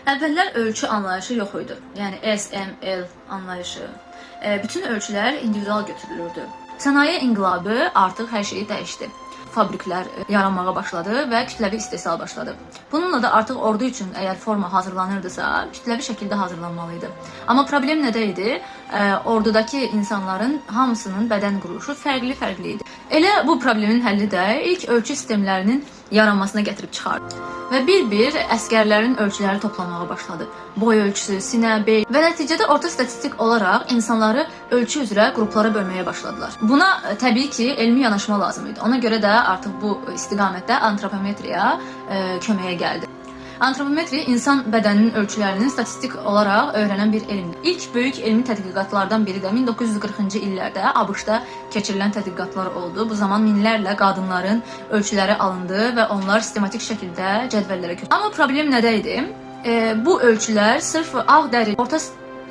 Əvvəllər ölçü anlayışı yox idi. Yəni SML anlayışı. Bütün ölçülər individual götürülürdü. Sənaye inqilabı artıq hər şeyi dəyişdi. Fabriklər yaranmağa başladı və kütləvi istehsal başladı. Bununla da artıq ordu üçün əgər forma hazırlanırdısa, kütləvi şəkildə hazırlanmalı idi. Amma problem nədə idi? Ordudakı insanların hamısının bədən quruluşu fərqli idi. Elə bu problemin həlli də ilk ölçü sistemlərinin yaranmasına gətirib çıxardı. Və bir-bir əskərlərin ölçüləri toplanmağa başladı. Boy ölçüsü, sinə, bel və nəticədə orta statistik olaraq insanları ölçü üzrə qruplara bölməyə başladılar. Buna təbii ki, elmi yanaşma lazım idi. Ona görə də artıq bu istiqamətdə antropometriya köməyə gəldi. Antropometri insan bədəninin ölçülərini statistik olaraq öyrənən bir elmdir. İlk böyük elmi tədqiqatlardan biri də 1940-cı illərdə ABŞ-da keçirilən tədqiqatlar oldu. Bu zaman minlərlə qadınların ölçüləri alındı və onlar sistematik şəkildə cədvəllərə köçürdü. Amma problem nədə idi? Bu ölçülər sırf ağ dəri, orta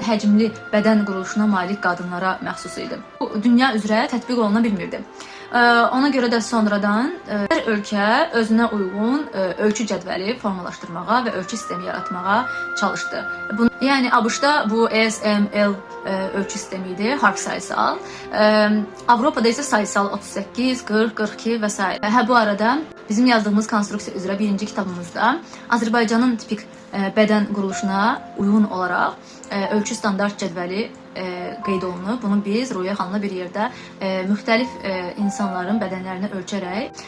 həcmli bədən quruluşuna malik qadınlara məxsus idi. Bu dünya üzrə tətbiq oluna bilmirdi. Ona görə də sonradan hər ölkə özünə uyğun ölçü cədvəli formalaşdırmağa və ölçü sistemi yaratmağa çalışdı. Yəni ABŞ-da bu SML ölçü sistemi idi, harf sayısal. Avropada isə sayısal 38, 40, 42 və s. Bu arada bizim yazdığımız konstruksiya üzrə birinci kitabımızda Azərbaycanın tipik bədən quruluşuna uyğun olaraq ölçü standart cədvəli qeyd olunub. Bunu biz Ruyə xanımla bir yerdə müxtəlif insanların bədənlərini ölçərək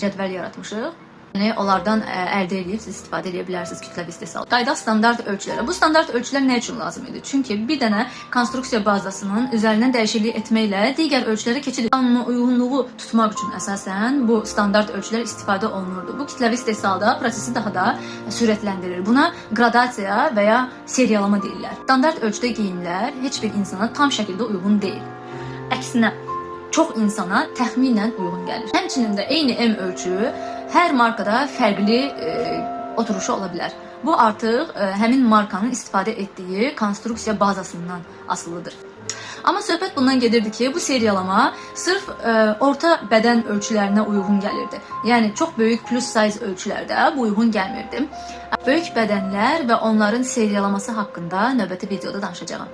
cədvəl yaratmışıq. Yəni onlardan əldə edib siz istifadə edə bilərsiniz kütləvi istehsal. Qayda standart ölçüləri. Bu standart ölçülər nə üçün lazım idi? Çünki bir dənə konstruksiya bazasının üzərindən dəyişiklik etməklə digər ölçülərə keçid qanuna uyğunluğu tutmaq üçün əsasən bu standart ölçülər istifadə olunurdu. Bu kütləvi istehsalda prosesi daha da sürətləndirir. Buna qradasiya və ya seriyalama deyirlər. Standart ölçüdə geyimlər heç bir insana tam şəkildə uyğun deyil. Əksinə, çox insana təxminən uyğun gəlir. Həmçinin də eyni M ölçü hər markada fərqli oturuşu ola bilər. Bu artıq həmin markanın istifadə etdiyi konstruksiya bazasından asılıdır. Amma söhbət bundan gedirdi ki, bu seriyalama sırf orta bədən ölçülərinə uyğun gəlirdi. Yəni çox böyük plus size ölçülərdə bu uyğun gəlmirdi. Böyük bədənlər və onların seriyalaması haqqında növbəti videoda danışacağam.